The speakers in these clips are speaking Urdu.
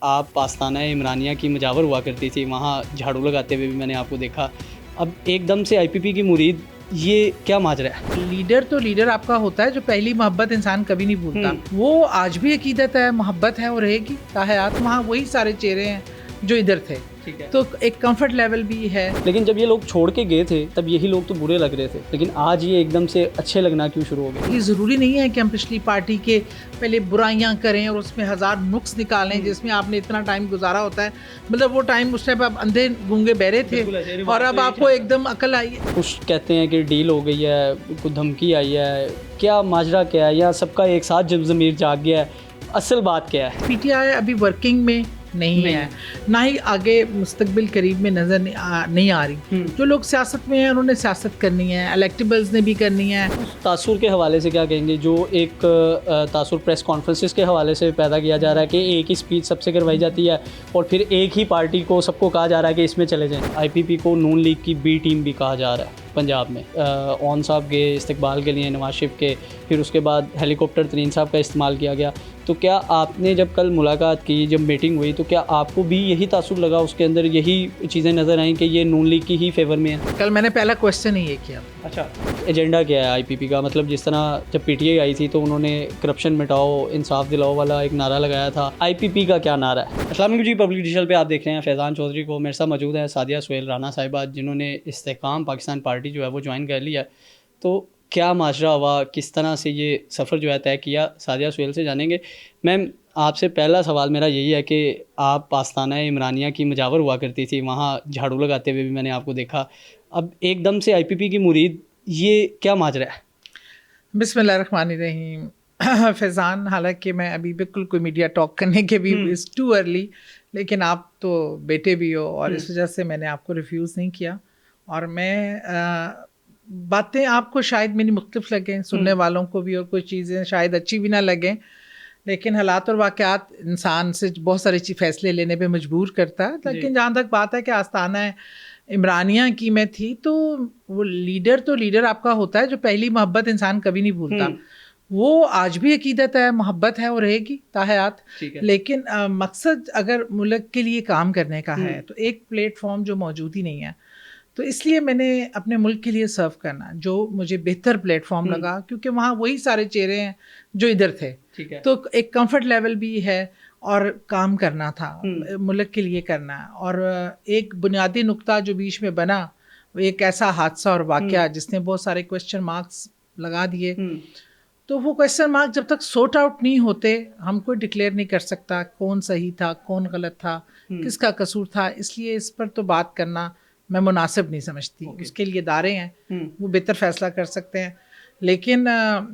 آپ آستانہ عمرانیہ کی مجاور ہوا کرتی تھی، وہاں جھاڑو لگاتے ہوئے بھی میں نے آپ کو دیکھا، اب ایک دم سے IPP کی مرید، یہ کیا ماجرا ہے؟ لیڈر تو لیڈر آپ کا ہوتا ہے جو پہلی محبت انسان کبھی نہیں بھولتا. وہ آج بھی عقیدت ہے، محبت ہے، اور رہے گی تا حیات. وہاں وہی سارے چہرے ہیں جو ادھر تھے، تو ایک کمفرٹ لیول بھی ہے. لیکن جب یہ لوگ چھوڑ کے گئے تھے تب یہی لوگ تو برے لگ رہے تھے، لیکن آج یہ ایک دم سے اچھے لگنا کیوں شروع ہو گئے؟ یہ ضروری نہیں ہے کہ ہم پچھلی پارٹی کے پہلے برائیاں کریں اور اس میں ہزار نقص نکالیں جس میں آپ نے اتنا ٹائم گزارا ہوتا ہے. مطلب وہ ٹائم اس ٹائم آپ اندھے گونگے بہرے تھے اور اب آپ کو ایک دم عقل آئی ہے. کچھ کہتے ہیں کہ ڈیل ہو گئی ہے، کوئی دھمکی آئی ہے، کیا ماجرا کیا ہے، یا سب کا ایک ساتھ جب ضمیر جاگ گیا ہے؟ اصل بات کیا ہے؟ PTI ابھی ورکنگ میں نہیں ہے، نہ ہی آگے مستقبل قریب میں نظر نہیں آ رہی. جو لوگ سیاست میں ہیں انہوں نے سیاست کرنی ہے، الیکٹیبلز نے بھی کرنی ہے. تاثر کے حوالے سے کیا کہیں گے؟ جو ایک تاثر پریس کانفرنسز کے حوالے سے پیدا کیا جا رہا ہے کہ ایک ہی اسپیچ سب سے کروائی جاتی ہے اور پھر ایک ہی پارٹی کو سب کو کہا جا رہا ہے کہ اس میں چلے جائیں. IPP کو نون لیگ کی B ٹیم بھی کہا جا رہا ہے پنجاب میں. اون صاحب کے استقبال کے لیے نواز شریف کے، پھر اس کے بعد ہیلی کاپٹر ترین صاحب کا استعمال کیا گیا. تو کیا آپ نے جب کل ملاقات کی، جب میٹنگ ہوئی، تو کیا آپ کو بھی یہی تاثر لگا، اس کے اندر یہی چیزیں نظر آئیں کہ یہ نون لیگ کی ہی فیور میں ہے؟ کل میں نے پہلا کویسچن ہی یہ کیا. اچھا، ایجنڈا کیا ہے IPP کا؟ مطلب جس طرح جب PTI آئی تھی تو انہوں نے کرپشن مٹاؤ، انصاف دلاؤ والا ایک نعرہ لگایا تھا، IPP کا کیا نعرہ ہے؟ السلام علیکم جی، پبلک ڈیجیٹل پہ آپ دیکھ رہے ہیں فیضان چودھری کو. میرے ساتھ موجود ہیں سعدیہ سہیل رانا صاحبہ، جنہوں نے استحکام پاکستان پارٹی جو ہے وہ جوائن کر لیا. تو کیا ماجرا ہوا، کس طرح سے یہ سفر جو ہے طے کیا، سعدیہ سہیل سے جانیں گے. میم، آپ سے پہلا سوال میرا یہی ہے کہ آپ آستانہ عمرانیہ کی مجاور ہوا کرتی تھی، وہاں جھاڑو لگاتے ہوئے بھی میں نے آپ کو دیکھا، اب ایک دم سے IPP کی مرید، یہ کیا ماجرا ہے؟ بسم اللہ الرحمن الرحیم. فیضان، حالانکہ میں ابھی بالکل کوئی میڈیا ٹاک کرنے کے بھی از ٹو ارلی، لیکن آپ تو بیٹے بھی ہو اور اس وجہ سے میں نے آپ کو ریفیوز نہیں کیا. اور میں باتیں آپ کو شاید میری مختلف لگیں، سننے والوں کو بھی، اور کوئی چیزیں شاید اچھی بھی نہ لگیں، لیکن حالات اور واقعات انسان سے بہت سارے فیصلے لینے پہ مجبور کرتا ہے. لیکن جہاں تک بات ہے کہ آستانہ عمرانیہ کی میں تھی، تو وہ لیڈر تو لیڈر آپ کا ہوتا ہے جو پہلی محبت انسان کبھی نہیں بھولتا. وہ آج بھی عقیدت ہے، محبت ہے، اور رہے گی تا حیات. لیکن مقصد اگر ملک کے لیے کام کرنے کا ہے تو ایک پلیٹ فارم جو موجود ہی نہیں ہے، تو اس لیے میں نے اپنے ملک کے لیے سرو کرنا جو مجھے بہتر پلیٹ فارم لگا، کیونکہ وہاں وہی سارے چہرے ہیں جو ادھر تھے. تو ایک کمفرٹ لیول بھی ہے اور کام کرنا تھا، ملک کے لیے کرنا. اور ایک بنیادی نقطہ جو بیچ میں بنا، وہ ایک ایسا حادثہ اور واقعہ جس نے بہت سارے کویسچن مارکس لگا دیے. تو وہ کویسچن مارک جب تک سورٹ آؤٹ نہیں ہوتے، ہم کوئی ڈکلیئر نہیں کر سکتا کون صحیح تھا، کون غلط تھا، کس کا قصور تھا. اس لیے اس پر تو بات کرنا میں مناسب نہیں سمجھتی. اس کے لیے ادارے ہیں، وہ بہتر فیصلہ کر سکتے ہیں. لیکن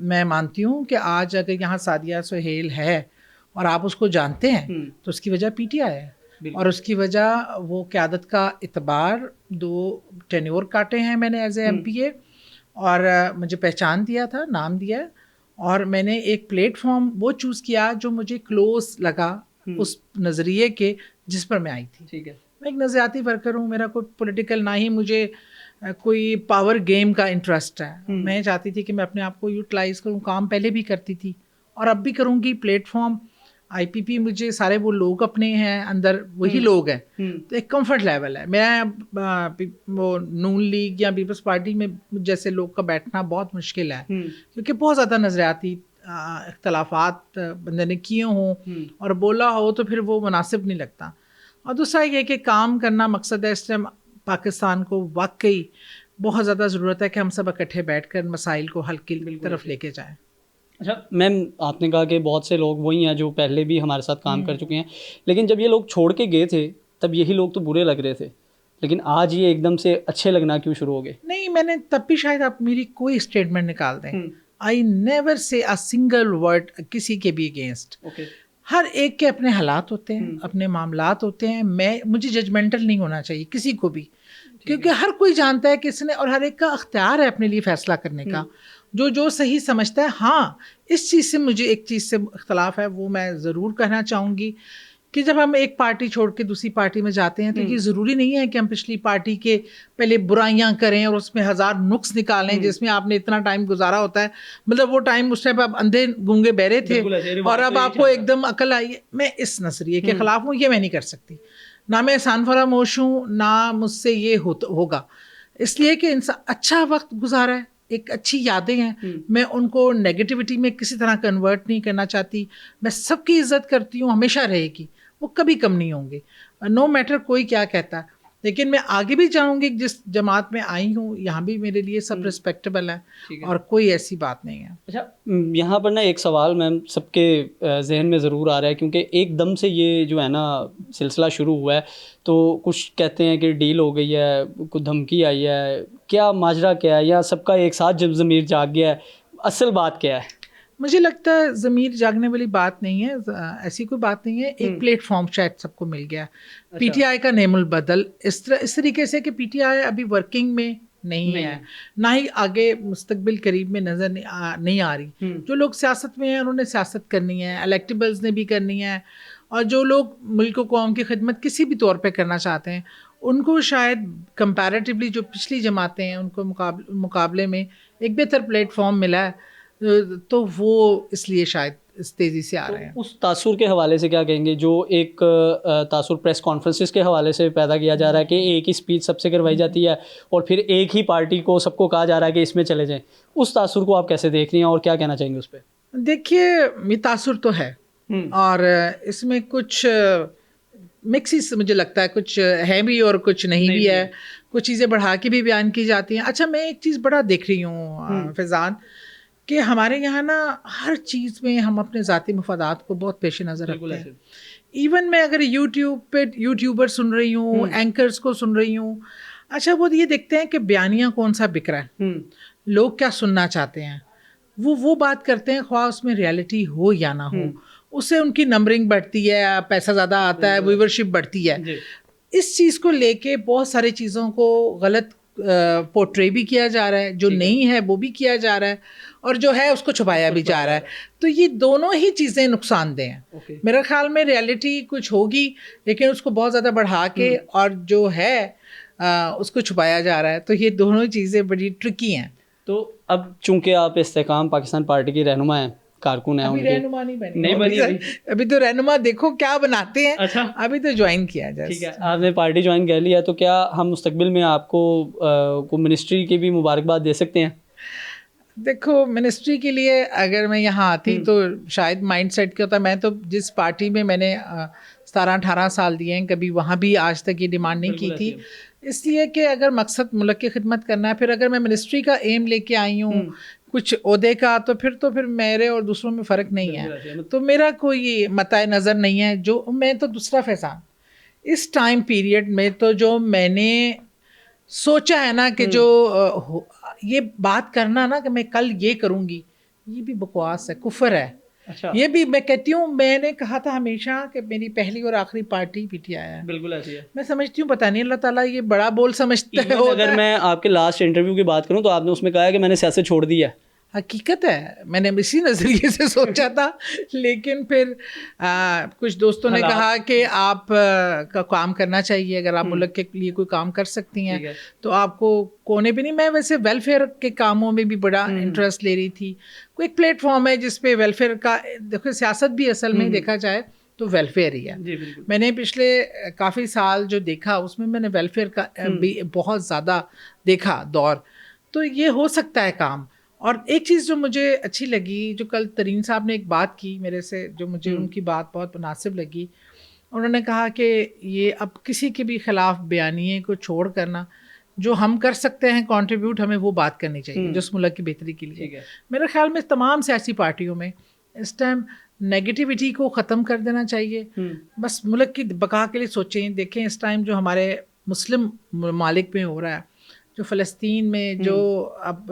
میں مانتی ہوں کہ آج اگر یہاں سعدیہ سہیل ہے اور آپ اس کو جانتے ہیں تو اس کی وجہ PTI ہے، اور اس کی وجہ وہ قیادت کا اعتبار. 2 ٹینیور کاٹے ہیں میں نے ایز اے MPA، اور مجھے پہچان دیا تھا، نام دیا، اور میں نے ایک پلیٹ فارم وہ چوز کیا جو مجھے کلوز لگا اس نظریے کے جس پر میں آئی تھی. میں ایک نظریاتی ورکر ہوں، میرا کوئی پولیٹیکل، نہ ہی مجھے کوئی پاور گیم کا انٹرسٹ ہے. میں چاہتی تھی کہ میں اپنے آپ کو یوٹیلائز کروں. کام پہلے بھی کرتی تھی اور اب بھی کروں گی. پلیٹ فارم IPP مجھے سارے وہ لوگ اپنے ہیں اندر، وہی لوگ ہیں، تو ایک کمفرٹ لیول ہے. میں وہ نون لیگ یا پیپلز پارٹی میں جیسے لوگ کا بیٹھنا بہت مشکل ہے، کیونکہ بہت زیادہ نظریاتی اختلافات بندے نے کیے ہوں اور بولا ہو تو پھر وہ مناسب نہیں لگتا. اور دوسرا یہ کہ کام کرنا مقصد ہے. اس ٹائم پاکستان کو واقعی بہت زیادہ ضرورت ہے کہ ہم سب اکٹھے بیٹھ کر مسائل کو حل کی طرف لے کے جائیں. اچھا میم، آپ نے کہا کہ بہت سے لوگ وہی ہیں جو پہلے بھی ہمارے ساتھ کام کر چکے ہیں، لیکن جب یہ لوگ چھوڑ کے گئے تھے تب یہی لوگ تو برے لگ رہے تھے، لیکن آج یہ ایک دم سے اچھے لگنا کیوں شروع ہو گئے؟ نہیں، میں نے تب بھی شاید آپ میری کوئی اسٹیٹمنٹ نکال دیں، I never say a single word کسی کے بھی اگینسٹ. ہر ایک کے اپنے حالات ہوتے ہیں، اپنے معاملات ہوتے ہیں. مجھے ججمنٹل نہیں ہونا چاہیے کسی کو بھی، کیونکہ ہر کوئی جانتا ہے کس نے، اور ہر ایک کا اختیار ہے اپنے لیے فیصلہ کرنے کا جو صحیح سمجھتا ہے. ہاں، اس چیز سے مجھے ایک چیز سے اختلاف ہے، وہ میں ضرور کہنا چاہوں گی کہ جب ہم ایک پارٹی چھوڑ کے دوسری پارٹی میں جاتے ہیں تو یہ ضروری نہیں ہے کہ ہم پچھلی پارٹی کے پہلے برائیاں کریں اور اس میں ہزار نقص نکالیں جس میں آپ نے اتنا ٹائم گزارا ہوتا ہے. مطلب وہ ٹائم اس ٹائم آپ اندھے گونگے بہرے تھے اور اب آپ کو ایک دم عقل آئی ہے. میں اس نظریے کے خلاف ہوں, یہ میں نہیں کر سکتی. نہ میں احسان فراموش ہوں, نہ مجھ سے یہ ہوگا, اس لیے کہ انسان اچھا وقت گزارا ہے, ایک اچھی یادیں ہیں. میں ان کو نیگیٹیوٹی میں کسی طرح کنورٹ نہیں کرنا چاہتی. میں سب کی عزت کرتی ہوں, ہمیشہ رہے گی, وہ کبھی کم نہیں ہوں گے, نو میٹر کوئی کیا کہتا ہے. لیکن میں آگے بھی جاؤں گی, جس جماعت میں آئی ہوں یہاں بھی میرے لیے سب ریسپیکٹیبل ہے اور کوئی ایسی بات نہیں ہے. اچھا, یہاں پر نا ایک سوال میم سب کے ذہن میں ضرور آ رہا ہے, کیونکہ ایک دم سے یہ جو ہے نا سلسلہ شروع ہوا ہے, تو کچھ کہتے ہیں کہ ڈیل ہو گئی ہے, کوئی دھمکی آئی ہے, کیا ماجرا کیا ہے, یا سب کا ایک ساتھ جب ضمیر جاگ گیا ہے, اصل بات کیا ہے؟ مجھے لگتا ہے ضمیر جاگنے والی بات نہیں ہے, ایسی کوئی بات نہیں ہے. ایک پلیٹ فارم شاید سب کو مل گیا. پی ٹی آئی کا نیم البدل اس طریقے سے کہ پی ٹی آئی ابھی ورکنگ میں نہیں ہے, نہ ہی آگے مستقبل قریب میں نظر نہیں آ رہی. جو لوگ سیاست میں ہیں انہوں نے سیاست کرنی ہے, الیکٹیبلز نے بھی کرنی ہے, اور جو لوگ ملک و قوم کی خدمت کسی بھی طور پہ کرنا چاہتے ہیں ان کو شاید کمپیریٹیولی جو پچھلی جماعتیں ہیں ان کو مقابلے میں ایک بہتر پلیٹ فارم ملا ہے, تو وہ اس لیے شاید اس تیزی سے آ رہے ہیں. اس تاثر کے حوالے سے کیا کہیں گے, جو ایک تاثر پریس کانفرنسز کے حوالے سے پیدا کیا جا رہا ہے کہ ایک ہی اسپیچ سب سے کروائی جاتی ہے اور پھر ایک ہی پارٹی کو سب کو کہا جا رہا ہے کہ اس میں چلے جائیں, اس تاثر کو آپ کیسے دیکھ رہی ہیں اور کیا کہنا چاہیں گے اس پہ؟ دیکھیے, یہ تاثر تو ہے اور اس میں کچھ مکسز مجھے لگتا ہے, کچھ ہے بھی اور کچھ نہیں بھی ہے, کچھ چیزیں بڑھا کے بھی بیان کی جاتی ہیں. اچھا, میں ایک چیز بڑا دیکھ رہی ہوں فیضان, کہ ہمارے یہاں نا ہر چیز میں ہم اپنے ذاتی مفادات کو بہت پیش نظر رکھتے ہیں. ایون میں اگر یوٹیوب پہ یوٹیوبر سن رہی ہوں, اینکرز کو سن رہی ہوں, اچھا وہ یہ دیکھتے ہیں کہ بیانیہ کون سا بک رہا ہے, لوگ کیا سننا چاہتے ہیں, وہ بات کرتے ہیں, خواہ اس میں ریالٹی ہو یا نہ ہو, اس سے ان کی نمبرنگ بڑھتی ہے, پیسہ زیادہ آتا ہے, ویورشپ بڑھتی ہے. اس چیز کو لے کے بہت ساری چیزوں کو غلط پورٹری بھی کیا جا رہا ہے, جو نہیں ہے وہ بھی کیا جا رہا ہے, اور جو ہے اس کو چھپایا بھی جا رہا ہے. تو یہ دونوں ہی چیزیں نقصان دہ ہیں. میرے خیال میں ریالٹی کچھ ہوگی لیکن اس کو بہت زیادہ بڑھا کے اور جو ہے اس کو چھپایا جا رہا ہے, تو یہ دونوں چیزیں بڑی ٹرکی ہیں. تو اب چونکہ آپ استحکام پاکستان پارٹی کی رہنما ہیں, کارکن ہیں, ابھی رہنما نہیں بنی, ابھی تو رہنما دیکھو کیا بناتے ہیں. اچھا, ابھی تو جوائن کیا جائے. ٹھیک ہے, آپ نے پارٹی جوائن کر لیا, تو کیا ہم مستقبل میں آپ کو منسٹری کی بھی مبارکباد دے سکتے ہیں؟ دیکھو, منسٹری کے لیے اگر میں یہاں آتی تو شاید مائنڈ سیٹ کیا ہوتا. میں تو جس پارٹی میں نے 17-18 سال دیے ہیں, کبھی وہاں بھی آج تک یہ ڈیمانڈ نہیں کی تھی, اس لیے کہ اگر مقصد ملک کی خدمت کرنا ہے, پھر اگر میں منسٹری کا ایم لے کے آئی ہوں کچھ عہدے کا, تو پھر میرے اور دوسروں میں فرق نہیں ہے. تو میرا کوئی متع نظر نہیں ہے. جو میں تو دوسرا فیضان اس ٹائم پیریڈ میں تو جو میں نے سوچا ہے نا کہ جو یہ بات کرنا نا کہ میں کل یہ کروں گی, یہ بھی بکواس ہے, کفر ہے. یہ بھی میں کہتی ہوں, میں نے کہا تھا ہمیشہ کہ میری پہلی اور آخری پارٹی پی ٹی آئی ہے. بالکل ایسی ہے. میں سمجھتی ہوں پتہ نہیں اللہ تعالیٰ یہ بڑا بول سمجھتا ہے. اگر میں آپ کے لاسٹ انٹرویو کی بات کروں تو آپ نے اس میں کہا کہ میں نے سیاست چھوڑ دی ہے. حقیقت ہے, میں نے اسی نظریے سے سوچا تھا, لیکن پھر کچھ دوستوں نے کہا کہ آپ کا کام کرنا چاہیے, اگر آپ ملک کے لیے کوئی کام کر سکتی ہیں تو آپ کو کونے پہ نہیں. میں ویسے ویلفیئر کے کاموں میں بھی بڑا انٹرسٹ لے رہی تھی. کوئی ایک پلیٹ فارم ہے جس پہ ویلفیئر کا, دیکھو سیاست بھی اصل میں دیکھا جائے تو ویلفیئر ہی ہے. میں نے پچھلے کافی سال جو دیکھا اس میں نے ویلفیئر کا بھی بہت زیادہ دیکھا دور, تو یہ ہو سکتا ہے کام. اور ایک چیز جو مجھے اچھی لگی, جو کل ترین صاحب نے ایک بات کی میرے سے, جو مجھے ان کی بات بہت مناسب لگی. انہوں نے کہا کہ یہ اب کسی کے بھی خلاف بیانیے کو چھوڑ کرنا, جو ہم کر سکتے ہیں کنٹریبیوٹ, ہمیں وہ بات کرنی چاہیے جو اس ملک کی بہتری کے لیے. میرے خیال میں تمام سیاسی پارٹیوں میں اس ٹائم نیگیٹیوٹی کو ختم کر دینا چاہیے. بس ملک کی بقا کے لیے سوچیں. دیکھیں اس ٹائم جو ہمارے مسلم ممالک میں ہو رہا ہے, جو فلسطین میں جو اب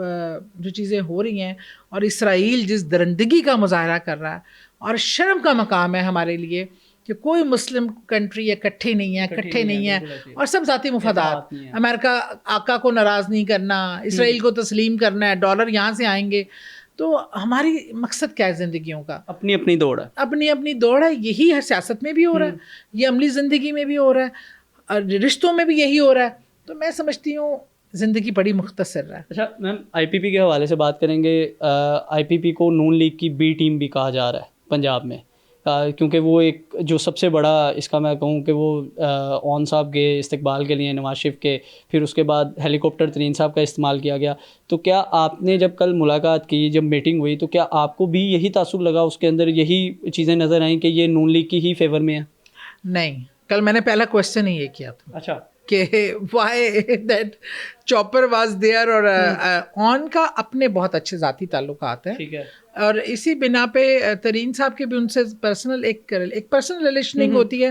جو چیزیں ہو رہی ہیں, اور اسرائیل جس درندگی کا مظاہرہ کر رہا ہے, اور شرم کا مقام ہے ہمارے لیے کہ کوئی مسلم کنٹری اکٹھے نہیں ہے, اور سب ذاتی مفادات. امریکہ آقا کو ناراض نہیں کرنا, اسرائیل کو تسلیم کرنا ہے, ڈالر یہاں سے آئیں گے. تو ہماری مقصد کیا ہے زندگیوں کا؟ اپنی اپنی دوڑ ہے، اپنی اپنی دوڑ ہے. یہی ہر سیاست میں بھی ہو رہا ہے، یہ عملی زندگی میں بھی ہو رہا ہے، اور رشتوں میں بھی یہی ہو رہا ہے. تو میں سمجھتی ہوں زندگی بڑی مختصر ہے. اچھا میم، آئی پی پی کے حوالے سے بات کریں گے. آئی پی پی کو نون لیگ کی بی ٹیم بھی کہا جا رہا ہے پنجاب میں، کیونکہ وہ ایک جو سب سے بڑا اس کا میں کہوں کہ وہ اون صاحب گئے استقبال کے لیے نواز شریف کے، پھر اس کے بعد ہیلی کاپٹر ترین صاحب کا استعمال کیا گیا. تو کیا آپ نے جب کل ملاقات کی، جب میٹنگ ہوئی، تو کیا آپ کو بھی یہی تاثر لگا، اس کے اندر یہی چیزیں نظر آئیں کہ یہ نون لیگ کی ہی فیور میں ہے؟ نہیں، کل میں نے پہلا کویشچن ہی یہ کیا تھا اچھا کہ why that chopper was there. اور آن کا اپنے بہت اچھے ذاتی تعلقات ہیں، ٹھیک ہے، اور اسی بنا پہ ترین صاحب کے بھی ان سے پرسنل ایک پرسنل ریلیشننگ ہوتی ہے.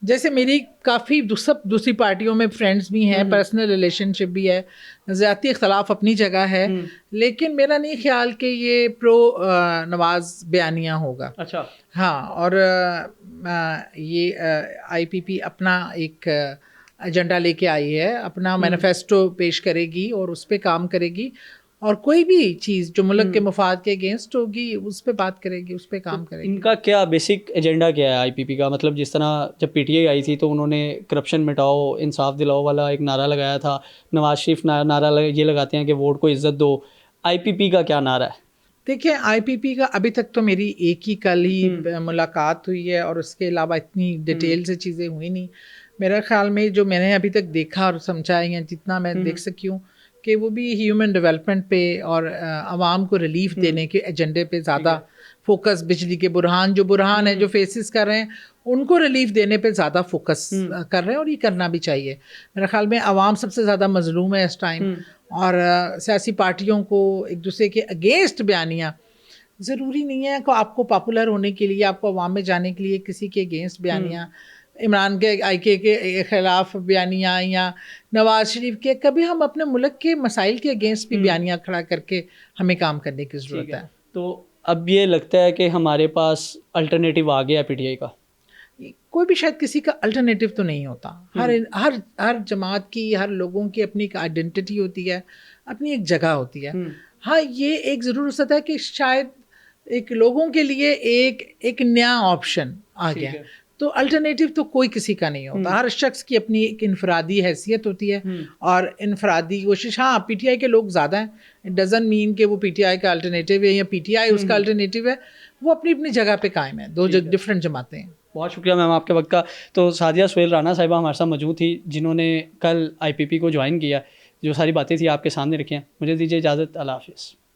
جیسے میری کافی دوسری پارٹیوں میں فرینڈس بھی ہیں، پرسنل ریلیشن شپ بھی ہے، ذاتی اختلاف اپنی جگہ ہے، لیکن میرا نہیں خیال کہ یہ پرو نواز بیانیہ ہوگا. اچھا، ہاں. اور یہ آئی پی پی اپنا ایک ایجنڈا لے کے آئی ہے، اپنا مینیفیسٹو پیش کرے گی اور اس پہ کام کرے گی، اور کوئی بھی چیز جو ملک کے مفاد کے اگینسٹ ہوگی اس پہ بات کرے گی، اس پہ کام کرے گی. ان کا کیا بیسک ایجنڈا کیا ہے آئی پی پی کا؟ مطلب جس طرح جب پی ٹی آئی آئی تھی تو انہوں نے کرپشن مٹاؤ انصاف دلاؤ والا ایک نعرہ لگایا تھا. نواز شریف نعرہ یہ لگاتے ہیں کہ ووٹ کو عزت دو. آئی پی پی کا کیا نعرہ ہے؟ دیکھیں، آئی پی پی کا ابھی تک تو میری ایک ہی کل ہی ملاقات ہوئی ہے، اور اس کے علاوہ اتنی ڈیٹیل سے چیزیں ہوئی نہیں. میرے خیال میں جو میں نے ابھی تک دیکھا اور سمجھا ہے، جتنا میں دیکھ سکی ہوں، کہ وہ بھی ہیومن ڈیولپمنٹ پہ اور عوام کو ریلیف دینے کے ایجنڈے پہ زیادہ فوکس، بجلی کے برہان ہیں جو فیسز کر رہے ہیں ان کو ریلیف دینے پہ زیادہ فوکس کر رہے ہیں، اور یہ کرنا بھی چاہیے. میرے خیال میں عوام سب سے زیادہ مظلوم ہے اس ٹائم، اور سیاسی پارٹیوں کو ایک دوسرے کے اگینسٹ بیانیاں، ضروری نہیں ہے کہ آپ کو پاپولر ہونے کے لیے، آپ کو عوام میں جانے کے لیے کسی کے اگینسٹ بیانیاں، عمران کے آئی کے خلاف بیانیاں، یا نواز شریف کے، کبھی ہم اپنے ملک کے مسائل کے اگینسٹ بھی بیانیاں کھڑا کر کے ہمیں کام کرنے کی ضرورت ہے. تو اب یہ لگتا ہے کہ ہمارے پاس الٹرنیٹیو آ گیا پی ٹی آئی کا؟ کوئی بھی شاید کسی کا الٹرنیٹیو تو نہیں ہوتا. ہر جماعت کی، ہر لوگوں کی اپنی ایک آئیڈینٹی ہوتی ہے، اپنی ایک جگہ ہوتی ہے. ہاں، یہ ایک ضرور ہو سکتا ہے کہ شاید ایک لوگوں کے لیے ایک نیا آپشن آ گیا. تو الٹرنیٹیو تو کوئی کسی کا نہیں ہوتا، ہر شخص کی اپنی ایک انفرادی حیثیت ہوتی ہے اور انفرادی کوشش. ہاں، پی ٹی آئی کے لوگ زیادہ ہیں، اٹ ڈزنٹ مین کہ وہ پی ٹی آئی کا الٹرنیٹیو ہے یا پی ٹی آئی اس کا الٹرنیٹیو ہے. وہ اپنی اپنی جگہ پہ قائم ہے، دو ڈفرینٹ جماعتیں ہیں. بہت شکریہ میم آپ کے وقت کا. تو سعدیہ سہیل رانا صاحبہ ہمارے ساتھ موجود تھی، جنہوں نے کل آئی پی پی کو جوائن کیا. جو ساری باتیں تھی آپ کے سامنے رکھی ہیں. مجھے دیجیے اجازت، اللہ حافظ.